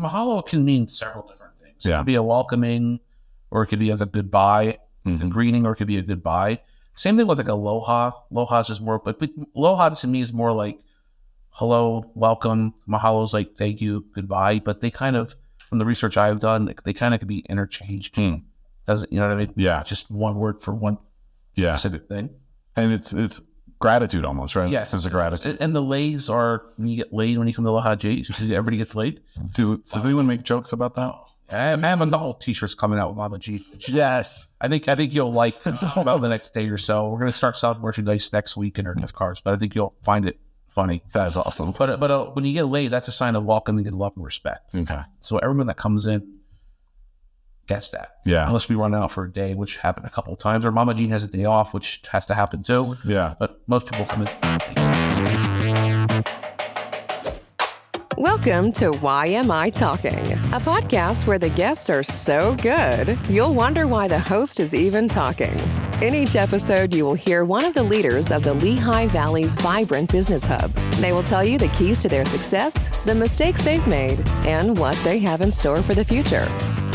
Mahalo can mean several different things. Yeah. It could be a welcoming, or it could be like a goodbye, a greeting, or it could be a goodbye. Same thing with like aloha. Aloha is just more, but aloha to me is more like hello, welcome. Mahalo is like thank you, goodbye. But they kind of, from the research I've done, they kind of could be interchanged. Doesn't, you know what I mean? Yeah. Just one word for one specific thing. And it's gratitude almost, right? Yes. It's a gratitude. And the lays are, when you get laid when you come to Aloha J's, everybody gets laid. Does anyone make jokes about that? I have a whole t-shirts coming out with Mama G. Yes. I think you'll like about the next day or so. We're going to start selling merchandise next week in our gift cards, but I think you'll find it funny. That is awesome. But when you get laid, that's a sign of welcoming and love and respect. Okay. So everyone that comes in gets that. Yeah. Unless we run out for a day, which happened a couple of times, or Mama Jean has a day off, which has to happen too. Yeah. But most people come in. Welcome to YMI Talking, a podcast where the guests are so good, you'll wonder why the host is even talking. In each episode, you will hear one of the leaders of the Lehigh Valley's vibrant business hub. They will tell you the keys to their success, the mistakes they've made, and what they have in store for the future.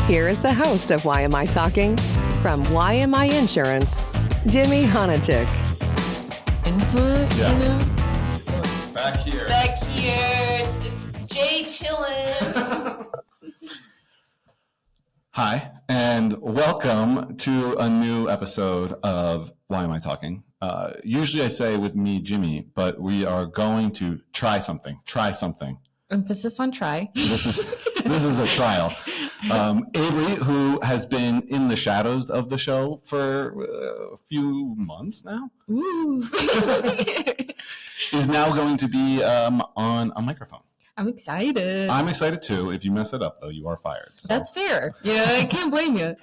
Here is the host of YMI Talking, from YMI Insurance, Jimmy Honachik. Into it, Yeah. you know? So Back here. back here, just Jay chilling. Hi, and welcome to a new episode of Why Am I Talking? Usually I say with me, Jimmy, but we are going to try something. Emphasis on try. This is a trial. Avery, who has been in the shadows of the show for a few months now, Ooh. is now going to be on a microphone. I'm excited. I'm excited too. If you mess it up, though, you are fired. So. That's fair. Yeah, I can't blame you.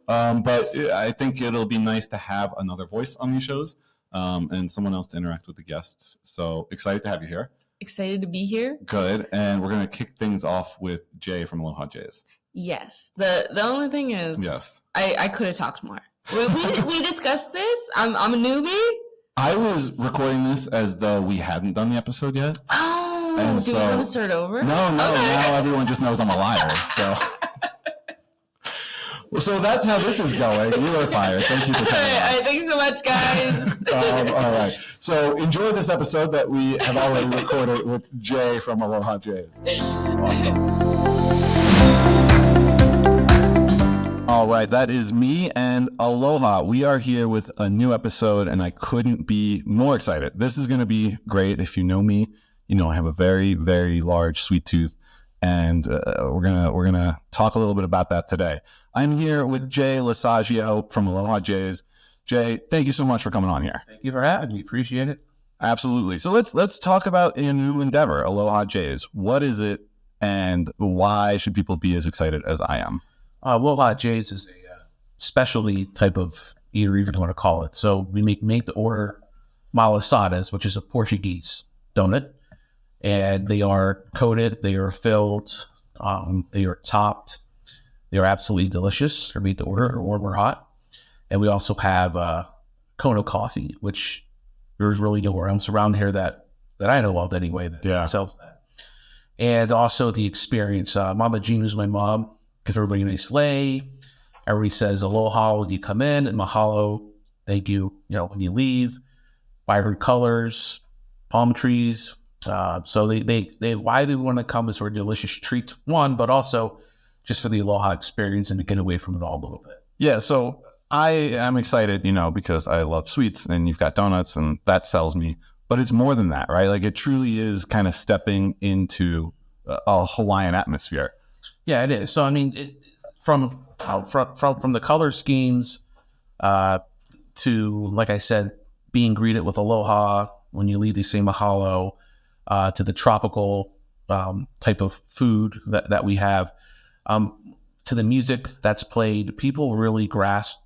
But I think it'll be nice to have another voice on these shows and someone else to interact with the guests. So excited to have you here. Excited to be here. Good. And we're going to kick things off with Jay from Aloha Jays. Yes. The only thing is, Yes. I could have talked more. We discussed this. I'm a newbie. I was recording this as though we hadn't done the episode yet. Oh, And do we want to start over? No. Okay. Now everyone just knows I'm a liar. So. So that's how this is going. You are fired. Thank you for coming on. All right, thanks so much, guys. All right. So enjoy this episode that we have already recorded with Jay from Aloha Jays. Awesome. All right. That is me and Aloha. We are here with a new episode, and I couldn't be more excited. This is going to be great. If you know me, you know I have a very, very large sweet tooth, and we're gonna talk a little bit about that today. I'm here with Jay Losagio from Aloha Jays. Jay, thank you so much for coming on here. Thank you for having me. Appreciate it. Absolutely. So let's talk about a new endeavor, Aloha Jays. What is it, and why should people be as excited as I am? Aloha J's is a specialty type of eatery, if you want to call it. So we make to order Malasadas, which is a Portuguese donut, and they are coated, they are filled, they are topped. They are absolutely delicious. They're made to order, or warm or hot. And we also have Kono coffee, which there's really nowhere else around here that I know of anyway that sells that. And also the experience. Mama Jean, who's my mom, gives everybody a nice lei. Everybody says aloha when you come in, and mahalo, thank you, when you leave. Vibrant colors, palm trees. So they why they want to come is for a delicious treat, one, but also just for the aloha experience and to get away from it all a little bit. Yeah, so I am excited, because I love sweets, and you've got donuts, and that sells me. But it's more than that, right? Like, it truly is kind of stepping into a Hawaiian atmosphere. Yeah, it is. So I mean, from the color schemes to, like I said, being greeted with aloha when you leave, they say mahalo, to the tropical type of food that we have. To the music that's played, people really grasp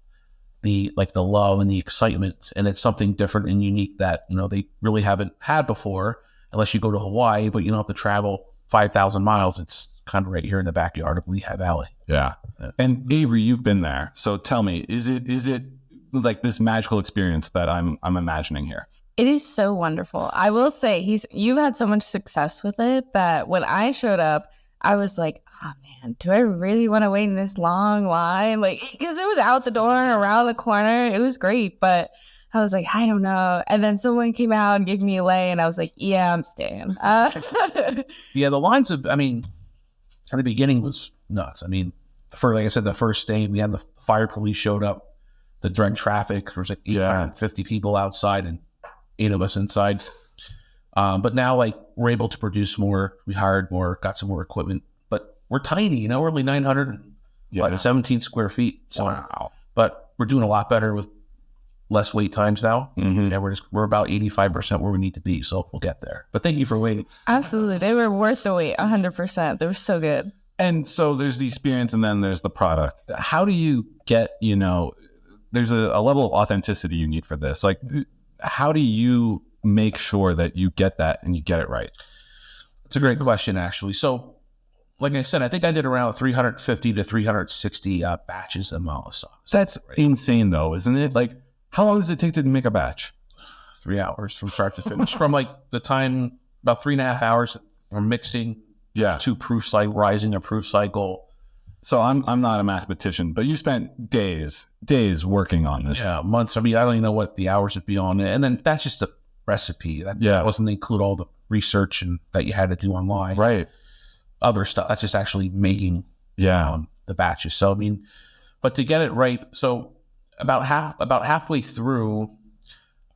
the love and the excitement, and it's something different and unique that they really haven't had before, unless you go to Hawaii, but you don't have to travel 5,000 miles. It's kind of right here in the backyard of Lehigh Valley. Yeah. And Avery, you've been there, so tell me, is it like this magical experience that I'm imagining here? It is so wonderful. I will say you've had so much success with it that when I showed up, I was like, oh man, do I really want to wait in this long line? Like, because it was out the door and around the corner. It was great, but I was like, I don't know. And then someone came out and gave me a lay, and I was like, yeah, I'm staying. Yeah, the lines of, I mean, at the beginning was nuts. I mean, like I said, the first day we had the fire police showed up, the direct traffic. There was like 850 people outside and 8 of us inside. But now, like, we're able to produce more. We hired more, got some more equipment, but we're tiny. We're only 917 square feet. So, Wow. But we're doing a lot better with less wait times now. Mm-hmm. And we're about 85% where we need to be. So we'll get there. But thank you for waiting. Absolutely. They were worth the wait, 100%. They were so good. And so there's the experience and then there's the product. How do you get, there's a level of authenticity you need for this. Like, how do you make sure that you get that and you get it right? It's a great question, actually. So, like I said, I think I did around 350 to 360 batches of Malasadas. That's insane, though, isn't it? Like, how long does it take to make a batch? 3 hours from start to finish. From like the time, about 3.5 hours from mixing to proof cycle, rising a proof cycle. So I'm not a mathematician, but you spent days working on this. Yeah, months. I mean, I don't even know what the hours would be on it. And then that's just a recipe. That doesn't include all the research and that you had to do online. Right. Other stuff. That's just actually making the batches. So, I mean, but to get it right, so about halfway through,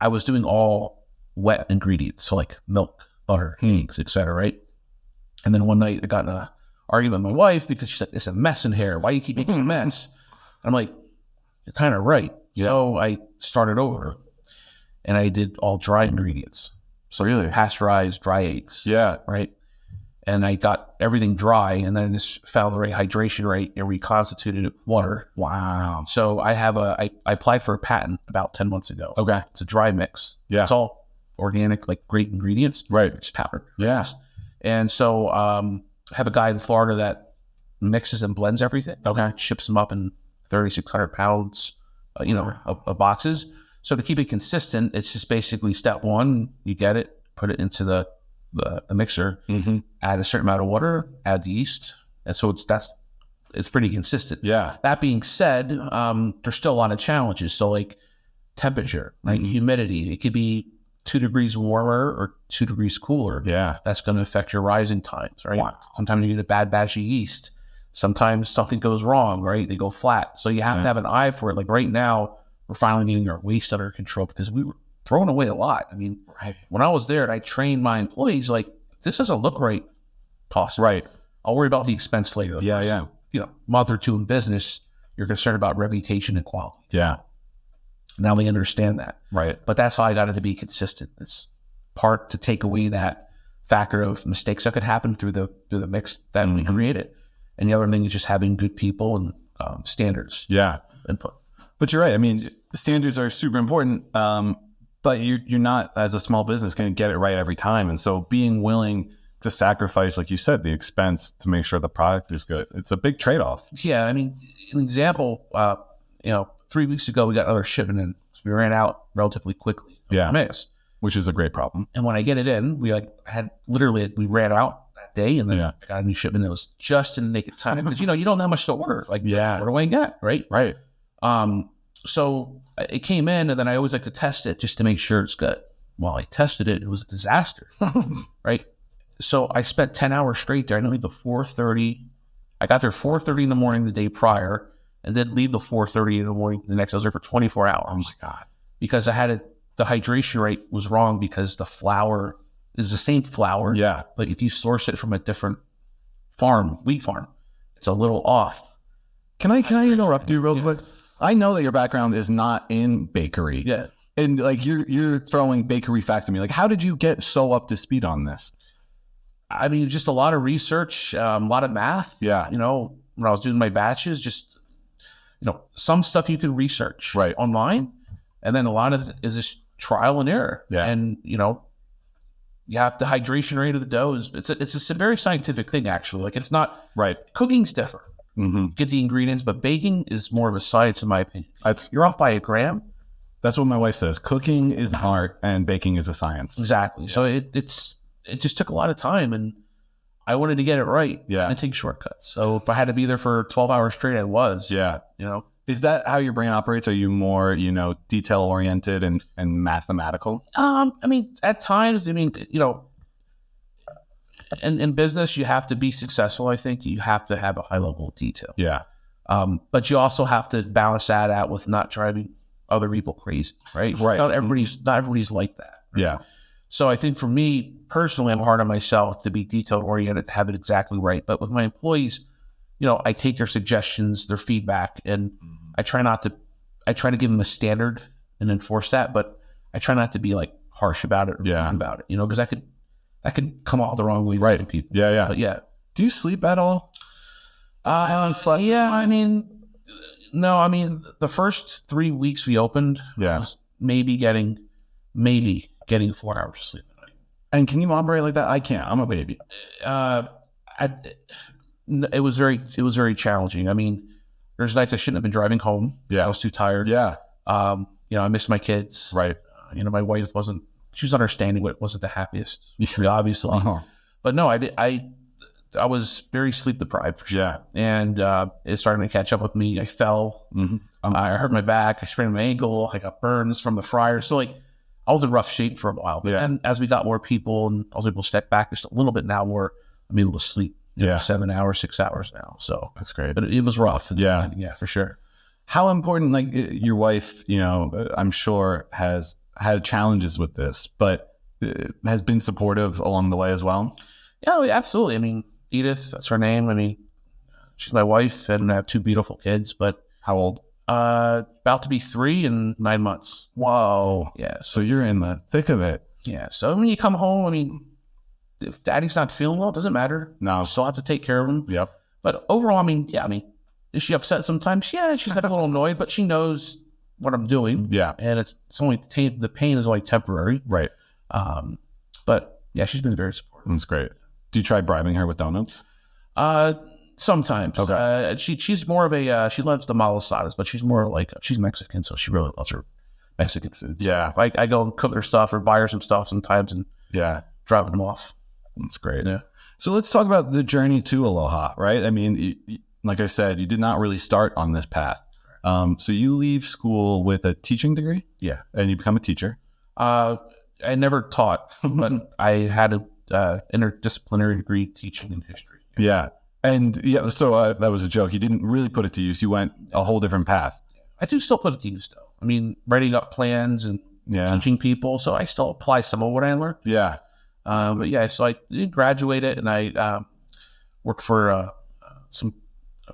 I was doing all wet ingredients. So like milk, butter, eggs, etc. Right? And then one night I got in an argument with my wife because she's like, "It's a mess in here. Why do you keep making a mess?" And I'm like, "You're kind of right." Yeah. So I started over and I did all dry ingredients. So really pasteurized dry eggs. Yeah. Right. And I got everything dry and then I just found the right hydration rate and reconstituted it with water. Wow. So I have I applied for a patent about 10 months ago. Okay. It's a dry mix. Yeah. It's all organic, like great ingredients. Right. It's powder. Yeah. And so I have a guy in Florida that mixes and blends everything. Okay. Ships them up in 3,600 pounds, of boxes. So to keep it consistent, it's just basically step one, you get it, put it into the mixer, add a certain amount of water, add the yeast. And so it's pretty consistent. Yeah. That being said, there's still a lot of challenges. So like temperature, like humidity, it could be 2 degrees warmer or 2 degrees cooler. Yeah. That's going to affect your rising times, right? Wow. Sometimes you get a bad batch of yeast. Sometimes something goes wrong, right? They go flat. So you have to have an eye for it. Like right now, we're finally getting our waste under control because we were throwing away a lot. I mean, when I was there and I trained my employees, like, this doesn't look right, toss it. Right. I'll worry about the expense later. Month or two in business, you're concerned about reputation and quality. Yeah. Now they understand that. Right. But that's how I got it to be consistent. It's part to take away that factor of mistakes that could happen through the mix that we created. And the other thing is just having good people and standards. Yeah. Input. But you're right. I mean, standards are super important, but you're not, as a small business, going to get it right every time. And so being willing to sacrifice, like you said, the expense to make sure the product is good, it's a big trade-off. Yeah. I mean, an example, 3 weeks ago, we got another shipment in. So we ran out relatively quickly. Yeah. Which is a great problem. And when I get it in, we ran out that day, and then I got a new shipment that was just in the nick of time. Because, you don't know how much to order. Like, what do I get? Right? Right. So it came in, and then I always like to test it just to make sure it's good. While I tested it, it was a disaster. Right? So I spent 10 hours straight there. I didn't leave the 4:30. I got there 4:30 in the morning the day prior, and then leave the 4:30 in the morning the next. I was there for 24 hours. Oh my God. Because I had the hydration rate was wrong because the flour, it was the same flour. Yeah. But if you source it from a different wheat farm, it's a little off. Can I interrupt you real quick? I know that your background is not in bakery. Yeah. And like you're throwing bakery facts at me. Like, how did you get so up to speed on this? I mean, just a lot of research, a lot of math. Yeah. When I was doing my batches, just, some stuff you can research online. And then a lot of it is just trial and error. Yeah. And, you have the hydration rate of the dough. It's a very scientific thing, actually. Like, it's not right. Cooking's different. Get the ingredients, but baking is more of a science, in my opinion. You're off by a gram. That's what my wife says. Cooking is an art and baking is a science. Exactly. Yeah. So it just took a lot of time, and I wanted to get it right. Yeah. And take shortcuts. So if I had to be there for 12 hours straight, I was. Yeah. You know? Is that how your brain operates? Are you more, detail oriented and mathematical? I mean, at times, in business, you have to be successful. I think you have to have a high level of detail. Yeah. But you also have to balance that out with not driving other people crazy, right? Right. Not everybody's like that. Right? Yeah. So I think for me personally, I'm hard on myself to be detail oriented, have it exactly right. But with my employees, I take their suggestions, their feedback, and I try to give them a standard and enforce that, but I try not to be like harsh about it or rude about it, because that could come off the wrong way to people. Yeah, yeah. But yeah. Do you sleep at all? Yeah, I mean, no, I mean, the first 3 weeks we opened, I was maybe getting 4 hours of sleep a night. And can you operate like that? I can't. I'm a baby. It was very challenging. I mean, there's nights I shouldn't have been driving home. Yeah. I was too tired. Yeah. I missed my kids. Right. My wife she was understanding, but wasn't the happiest, obviously. Uh-huh. But no, I was very sleep deprived for sure. Yeah. And it started to catch up with me. I fell. Mm-hmm. I hurt my back. I sprained my ankle. I got burns from the fryer. So I was in rough shape for a while. But then as we got more people and I was able to step back just a little bit now where I'm able to sleep 7 hours, 6 hours now. So that's great. But it was rough. Yeah. Yeah, for sure. How important, your wife, I'm sure has had challenges with this, but has been supportive along the way as well? Yeah, absolutely. I mean, Edith, that's her name. I mean, she's my wife and I have 2 beautiful kids, but how old? About to be 3 in 9 months. Whoa. Yeah. So you're in the thick of it. Yeah. So when you come home, I mean, if daddy's not feeling well, it doesn't matter. No. You still have to take care of him. Yep. But overall, I mean, is she upset sometimes? Yeah, she's like a little annoyed, but she knows what I'm doing. Yeah. And it's only, the pain is only temporary. Right. But yeah, she's been very supportive. That's great. Do you try bribing her with donuts? Sometimes. Okay. She's more of a, she loves the Malasadas, but she's more like, she's Mexican, so she really loves her Mexican food. Yeah. So I go and cook her stuff or buy her some stuff sometimes and drop them off. That's great. Yeah. So let's talk about the journey to Aloha, right? I mean, like I said, you did not really start on this path. So you leave school with a teaching degree? Yeah. And you become a teacher? I never taught, but I had a interdisciplinary degree teaching in history. Yeah. And so that was a joke. You didn't really put it to use. You went a whole different path. I do still put it to use, though. I mean, writing up plans and teaching people. So I still apply some of what I learned. Yeah. But yeah, so I did graduate it and I worked for some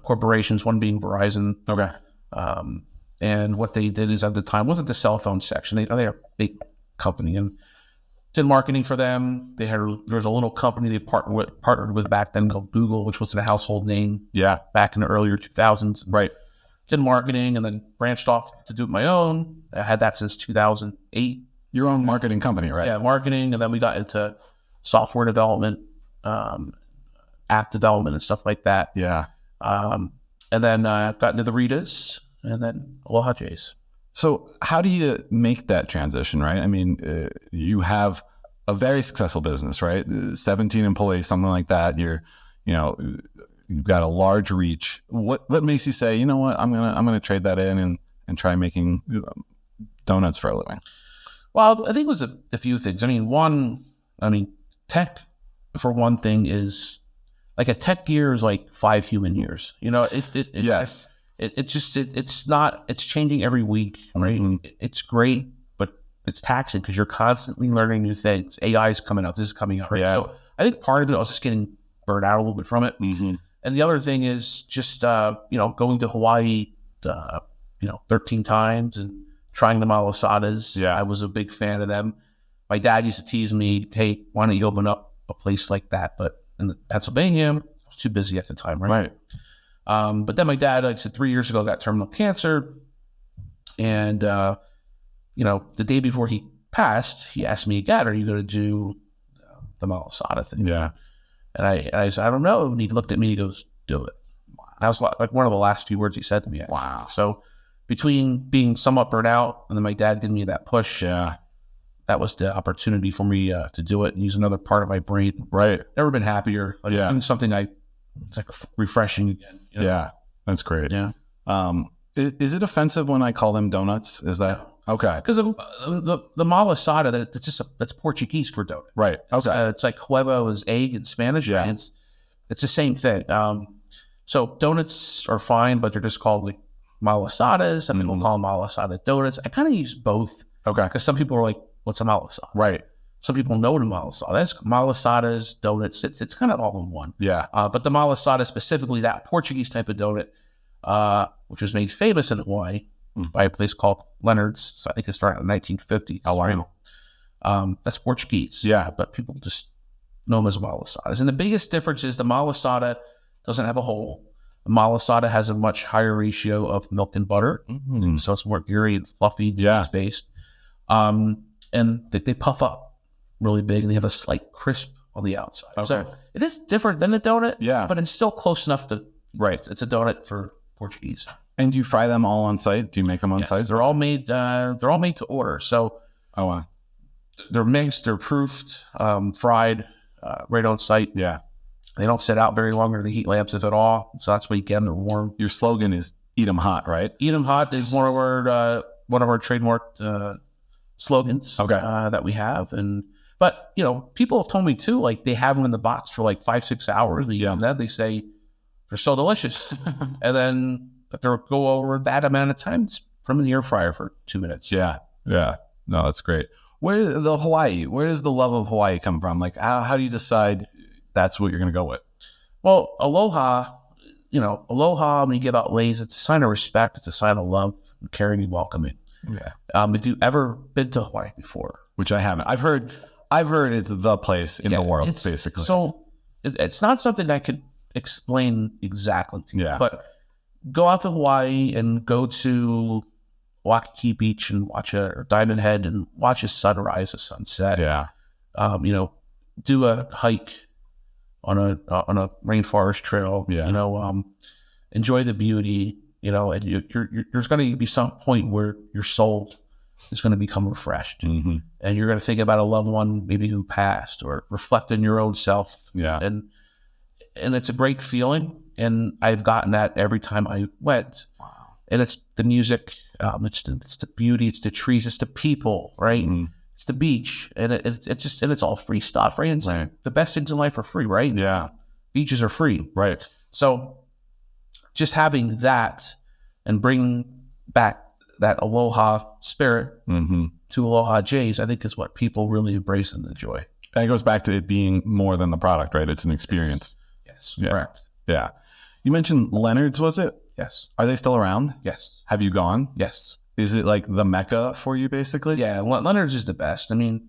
corporations, one being Verizon. Okay. And what they did is at the time wasn't the cell phone section. They're a big company and did marketing for them. There was a little company they partnered with back then called Google, which was a household name. Yeah. Back in the earlier 2000s. Right. Did marketing and then branched off to do it my own. I had that since 2008. Your own marketing company, right? Yeah, marketing. And then we got into software development, app development and stuff like that. Yeah. And then got into the Ritas and then Aloha Jays. So how do you make that transition, right? I mean, you have a very successful business, right? 17 employees, something like that. You've got a large reach. What makes you say, you know what, I'm gonna trade that in and try making donuts for a living? Well, I think it was a few things. I mean, tech for one thing is like a tech year is like 5 human years. Yes. It's changing every week, right? Mm-hmm. It's great, but it's taxing because you're constantly learning new things. AI is coming out. This is coming out. Right? Yeah. So I think part of it, I was just getting burned out a little bit from it. Mm-hmm. And the other thing is just, going to Hawaii, 13 times and trying the Malasadas. Yeah. I was a big fan of them. My dad used to tease me, hey, why don't you open up a place like that? But in Pennsylvania, I was too busy at the time, right? Right. But then my dad, like I said, 3 years ago, got terminal cancer. And, the day before he passed, he asked me again, are you going to do the Malasada thing? Yeah. And I said, I don't know. And he looked at me and he goes, do it. Wow. That was like one of the last few words he said to me. Actually. Wow. So between being somewhat burnt out and then my dad giving me that push, Yeah. that was the opportunity for me to do it and use another part of my brain. Right. Never been happier. Like doing something it's like refreshing again. You know? Yeah, that's great. Yeah. Is it offensive when I call them donuts? Is that okay? Because the malasada, that's Portuguese for donut. Right. Okay. It's like huevo is egg in Spanish. Yeah. And it's the same thing. So donuts are fine, but they're just called like malasadas. Some people call them malasada donuts. I kind of use both. Okay. Because some people are like, what's a malasada? Right. Some people know the malasadas. Malasadas, donuts, it's kind of all in one. Yeah. But the malasada, specifically that Portuguese type of donut, which was made famous in Hawaii by a place called Leonard's. So I think it started in 1950. Oh, wow. That's Portuguese. Yeah. But people just know them as malasadas. And the biggest difference is the malasada doesn't have a hole. The malasada has a much higher ratio of milk and butter. So it's more airy and fluffy, cheese-based. And they puff up really big, and they have a slight crisp on the outside. Okay. So it is different than a donut, but it's still close enough to, it's a donut for Portuguese. And do you fry them all on site? Do you make them on site? They're all made to order. So they're mixed, they're proofed, fried, right on site. Yeah. They don't sit out very long under the heat lamps, if at all. So that's why you get them. They're warm. Your slogan is "Eat 'em hot," right? "Eat 'em hot" is one of our trademarked slogans that we have. But people have told me too, like they have them in the box for like 5-6 hours. And then they say they're so delicious. And then if they go over that amount of time, just put them in the air fryer for 2 minutes. Yeah. No, that's great. Where does the love of Hawaii come from? Like, how do you decide that's what you're going to go with? Well, aloha, when you give out leis, it's a sign of respect. It's a sign of love, caring, and welcoming. Yeah. If you've ever been to Hawaii before, which I haven't, I've heard it's the place in the world, basically. So it's not something I could explain exactly to you. Yeah. But go out to Hawaii and go to Waikiki Beach and or Diamond Head and watch a sunrise, a sunset. Yeah. Do a hike on a rainforest trail. Yeah. Enjoy the beauty. And there's going to be some point where your soul is going to become refreshed, and you're going to think about a loved one maybe who passed, or reflect on your own self. Yeah. And it's a great feeling, and I've gotten that every time I went. Wow. And it's the music, it's the beauty, it's the trees, it's the people, right? It's the beach, and it's all free stuff, right? And the best things in life are free, right? Yeah. Beaches are free, right? So just having that and bringing back that aloha spirit to Aloha Jays, I think is what people really embrace and enjoy. And it goes back to it being more than the product, right? It's an experience. Yes. Yeah. Correct. Yeah. You mentioned Leonard's, was it? Yes. Are they still around? Yes. Have you gone? Yes. Is it like the Mecca for you, basically? Yeah. Leonard's is the best. I mean,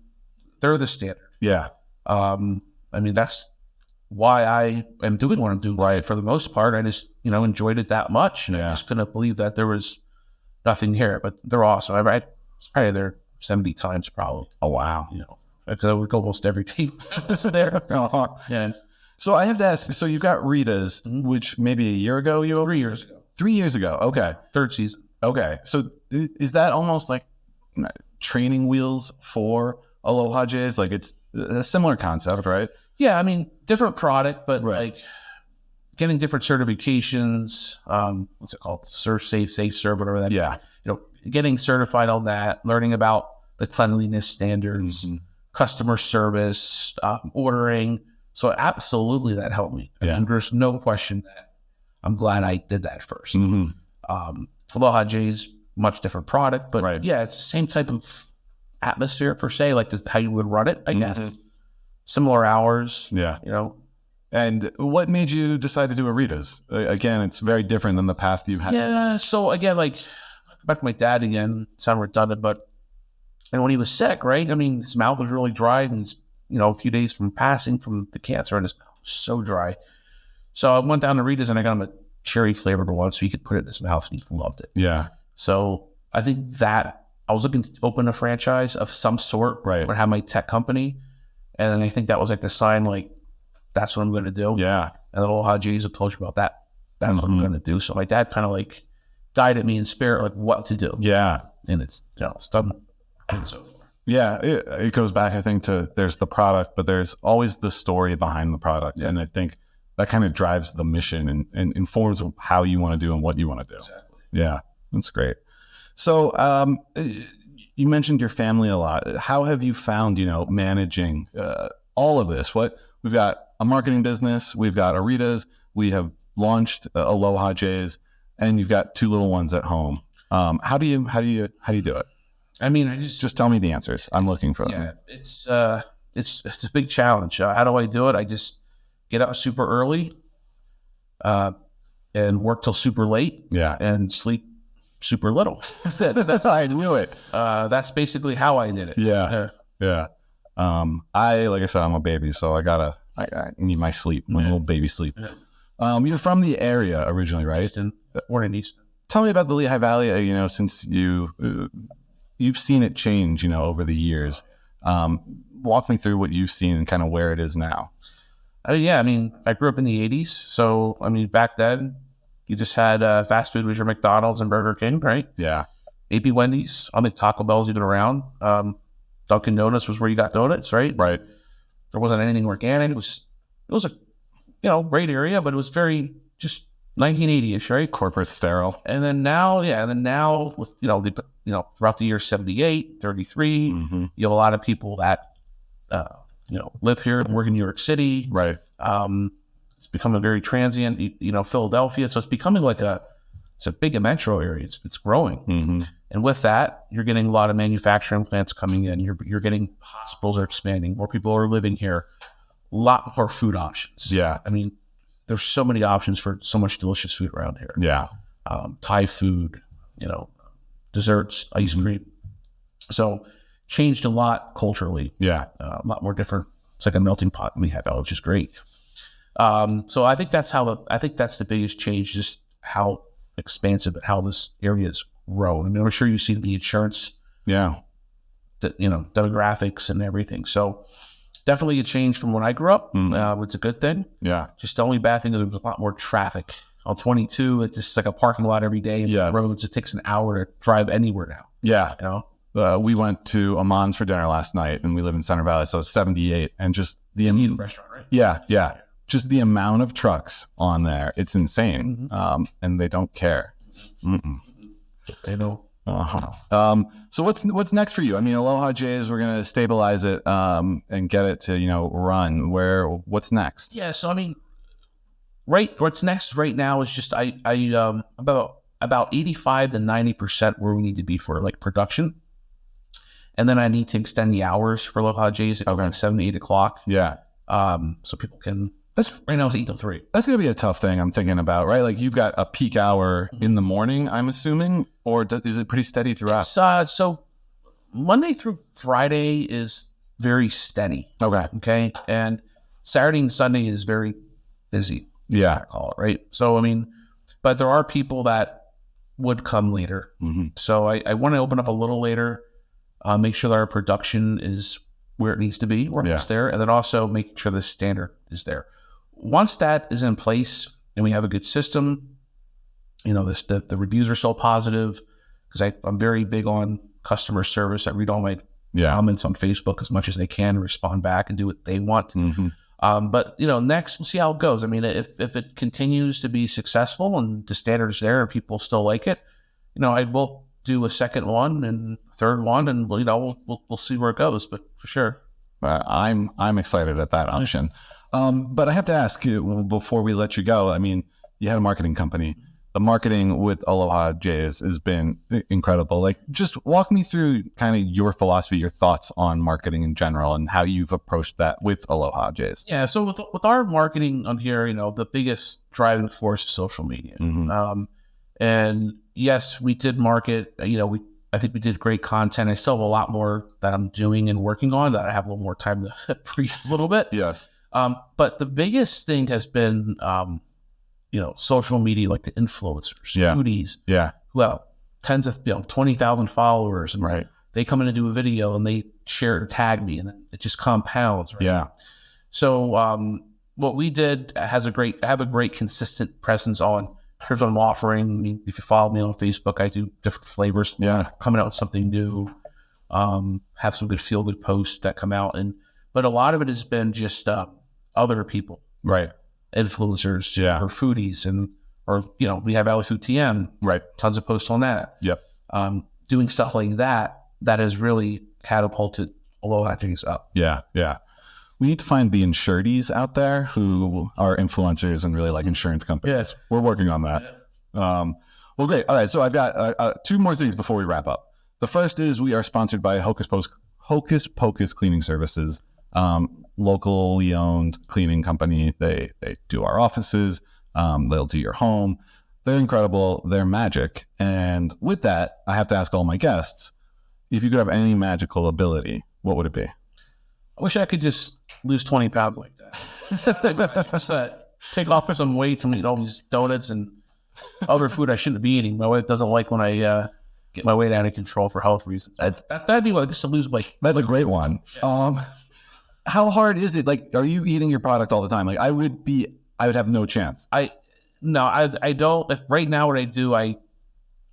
they're the standard. Yeah. That's why I am doing what I'm doing. Right. For the most part, I just, enjoyed it that much. And I just couldn't believe that there was nothing here, but they're awesome. I was probably there 70 times probably. Oh, wow. Because I would go almost every day there. Yeah. So I have to ask, so you've got Rita's, which maybe a year ago 3 years ago. 3 years ago. Okay. Third season. Okay. So is that almost like training wheels for Aloha Jays? Like it's a similar concept, right? Yeah. I mean, different product, but like getting different certifications. What's it called? Serve Safe, whatever that. Yeah. Getting certified on that, learning about the cleanliness standards, customer service, ordering. So absolutely that helped me. Yeah. And there's no question that I'm glad I did that first. Aloha Jays, much different product, but it's the same type of atmosphere per se, like how you would run it, I guess. Similar hours. Yeah. And what made you decide to do a Rita's? Again, it's very different than the path you've had. Yeah. So again, like back to my dad again, sound redundant, but when he was sick, right? I mean, his mouth was really dry, and he's, a few days from passing from the cancer in his mouth was so dry. So I went down to Rita's and I got him a cherry flavored one so he could put it in his mouth, and he loved it. Yeah. So I think that I was looking to open a franchise of some sort, right? Or have my tech company. And then I think that was like the sign, like, that's what I'm going to do. Yeah. And the Aloha Jays have told you about that. That's what I'm going to do. So my dad kind of like guided me in spirit, like what to do. Yeah. And it's, it's done so far. Yeah, it goes back, I think, to there's the product, but there's always the story behind the product. Yeah. And I think that kind of drives the mission and informs how you want to do and what you want to do. Exactly. Yeah, that's great. So you mentioned your family a lot. How have you found, managing all of this? We've got a marketing business, we've got Aritas, we have launched Aloha Jays, and you've got 2 little ones at home. How do you do it? I mean, I just Tell me the answers. I'm looking for them. yeah, it's a big challenge. How do I do it? I just get up super early, and work till super late, Yeah. and sleep super little. That's how I knew it. That's basically how I did it. Yeah. Yeah. Like I said, I'm a baby, so I need my sleep, my little baby sleep. Yeah. You're from the area originally, right? Easton, born in Easton. Tell me about the Lehigh Valley, since you've seen it change, over the years. Walk me through what you've seen and kind of where it is now. Yeah, I mean, I grew up in the 80s. So, I mean, back then, you just had fast food was your McDonald's and Burger King, right? Yeah. AP Wendy's. I think Taco Bell's even around. Dunkin' Donuts was where you got donuts, right? Right. There wasn't anything organic. It was a great area, but it was very just 1980-ish, right? Corporate sterile. And then now, with throughout the year 78, 33, Mm-hmm. you have a lot of people that live here and work in New York City. Right. It's become a very transient, Philadelphia. So it's becoming it's a big metro area. It's growing. Mm-hmm. And with that, you're getting a lot of manufacturing plants coming in. You're getting hospitals are expanding. More people are living here. A lot more food options. Yeah. I mean, there's so many options for so much delicious food around here. Yeah. Thai food, desserts, ice cream. So changed a lot culturally. Yeah. A lot more different. It's like a melting pot we have, which is great. So I think that's the biggest change, just how expansive and how this area has grown. I mean, I'm sure you've seen the insurance, Yeah. demographics and everything. So definitely a change from when I grew up. It's a good thing. Yeah. Just the only bad thing is there's a lot more traffic. On 22, it's just like a parking lot every day. And Yes. the roads, it takes an hour to drive anywhere now. Yeah. We went to Amon's for dinner last night, and we live in Center Valley, so it's 78, and just the Indian restaurant, right? yeah, just the amount of trucks on there, it's insane. And they don't care. Mm-mm. They know. Uh-huh. So what's next for you? I mean, Aloha Jays, we're gonna stabilize it and get it to run. What's next? Yeah. So I mean, what's next right now is just I about 85 to 90% where we need to be for like production. And then I need to extend the hours for Aloha Jays at like 7 to 8 o'clock. Yeah. So people can. Right now it's 8 to 3. That's gonna be a tough thing. I'm thinking about, right? Like you've got a peak hour in the morning, I'm assuming, or is it pretty steady throughout? So Monday through Friday is very steady. Okay. And Saturday and Sunday is very busy. Yeah. I call it, right? So I mean, but there are people that would come later. Mm-hmm. So I want to open up a little later, make sure that our production is where it needs to be, or it's there, and then also making sure the standard is there. Once that is in place and we have a good system, the reviews are so positive, because I'm very big on customer service. I read all my comments on Facebook as much as they can, respond back and do what they want. Mm-hmm. But next we'll see how it goes. I mean, if it continues to be successful and the standard is there and people still like it, I will do a second one and third one, and we'll see where it goes. But for sure, I'm excited at that option. But I have to ask you before we let you go. I mean, you had a marketing company. The marketing with Aloha Jays has been incredible. Like, just walk me through kind of your philosophy, your thoughts on marketing in general, and how you've approached that with Aloha Jays. Yeah. So with our marketing on here, the biggest driving force is social media. Mm-hmm. And yes, we did market. I think we did great content. I still have a lot more that I'm doing and working on that I have a little more time to breathe a little bit. Yes. But the biggest thing has been, social media, like the influencers, foodies, who have tens of, 20,000 followers, and they come in and do a video and they share it or tag me, and then it just compounds. Right? Yeah. So what we did I have a great consistent presence on. Here's what I'm offering. I mean, if you follow me on Facebook, I do different flavors. Yeah. Coming out with something new. have some good feel-good posts that come out. But a lot of it has been just other people. Right. Influencers Yeah. or foodies or we have Valley Food TM. Right. Tons of posts on that. Yep. Doing stuff like that has really catapulted Aloha things up. Yeah. Yeah. We need to find the insurees out there who are influencers and really like insurance companies. Yes. We're working on that. Yeah. Well, great. All right. So I've got two more things before we wrap up. The first is we are sponsored by Hocus Pocus Cleaning Services, locally owned cleaning company. They do our offices. They'll do your home. They're incredible. They're magic. And with that, I have to ask all my guests, if you could have any magical ability, what would it be? I wish I could just lose 20 pounds like that. Just take off some weight and eat all these donuts and other food I shouldn't be eating. My wife doesn't like when I get my weight out of control for health reasons. That'd be what just to lose weight. That's a great one. Yeah. How hard is it? Like, are you eating your product all the time? Like, I would have no chance. I don't. If right now what I do,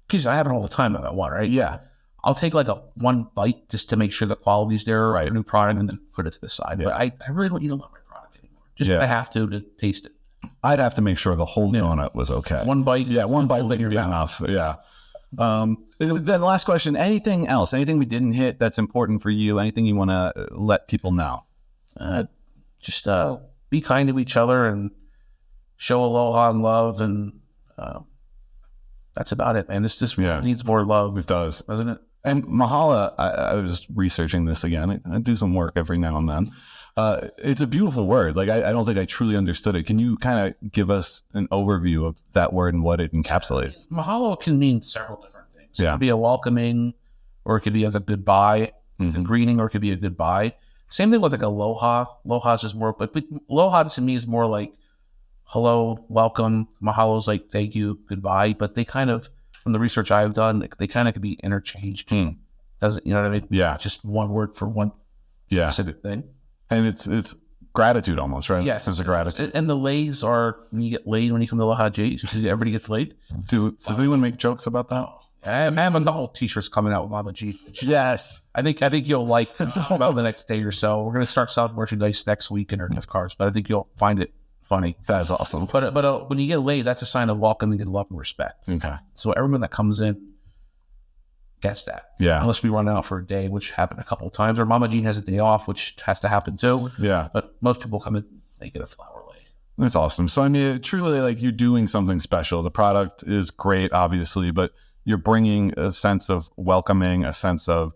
because I have it all the time if I want, right? Yeah. I'll take like one bite just to make sure the quality's there, right? A new product, and then put it to the side. Yeah. But I really don't eat a lot of my product anymore. Just I have to taste it. I'd have to make sure the whole donut was okay. One bite. Yeah, one bite would be enough. Yeah. Then the last question, anything else? Anything we didn't hit that's important for you? Anything you want to let people know? Just be kind to each other and show aloha and love, and that's about it, man. This just needs more love. It does, doesn't it? And Mahalo, I was researching this again. I do some work every now and then. It's a beautiful word. Like, I don't think I truly understood it. Can you kind of give us an overview of that word and what it encapsulates? Mahalo can mean several different things. Yeah. It could be a welcoming, or it could be like a goodbye, a greeting, or it could be a goodbye. Same thing with like aloha. Aloha is just more, but aloha to me is more like hello, welcome. Mahalo is like thank you, goodbye. But they kind of, from the research I've done, they kind of could be interchanged. Doesn't, you know what I mean? Yeah. Just one word for one specific thing. And it's gratitude almost, right? Yes. It's a gratitude. And the lays are, when you get laid, when you come to Aloha J, everybody gets laid. Does anyone make jokes about that? I have a couple t-shirts coming out with Mama G. Yes. I think you'll like about the next day or so. We're going to start selling merchandise next week in our gift cards, but I think you'll find it funny. That's awesome. But when you get laid, that's a sign of welcoming and love and respect. Okay. So everyone that comes in gets that. Yeah. Unless we run out for a day, which happened a couple of times, or Mama Jean has a day off, which has to happen too. Yeah. But most people come in, they get a flower laid. That's awesome. So, I mean, truly, like, you're doing something special. The product is great, obviously, but you're bringing a sense of welcoming, a sense of,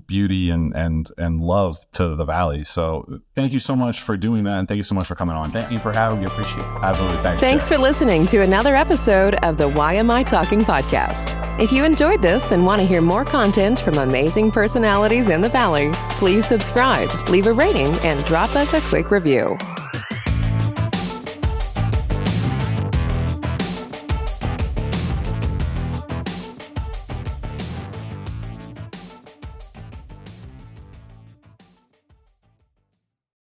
beauty and love to the Valley. So thank you so much for doing that. And thank you so much for coming on. Thank you for having me. Appreciate it. Absolutely. Thanks for listening to another episode of the YMI Talking Podcast. If you enjoyed this and want to hear more content from amazing personalities in the Valley, please subscribe, leave a rating, and drop us a quick review.